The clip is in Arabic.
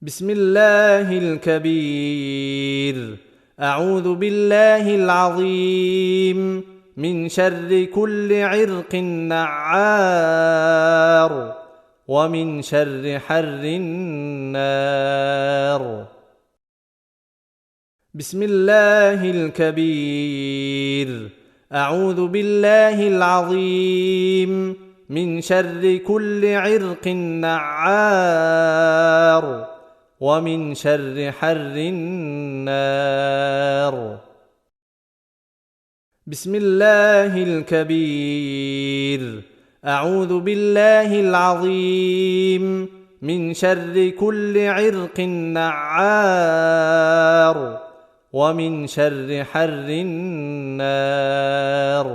بسم الله الكبير. أعوذ بالله العظيم من شر كل عرق نعار ومن شر حر النار. بسم الله الكبير. أعوذ بالله العظيم من شر كل عرق نعار ومن شر حر النار. بسم الله الكبير. أعوذ بالله العظيم من شر كل عرق نعار ومن شر حر النار.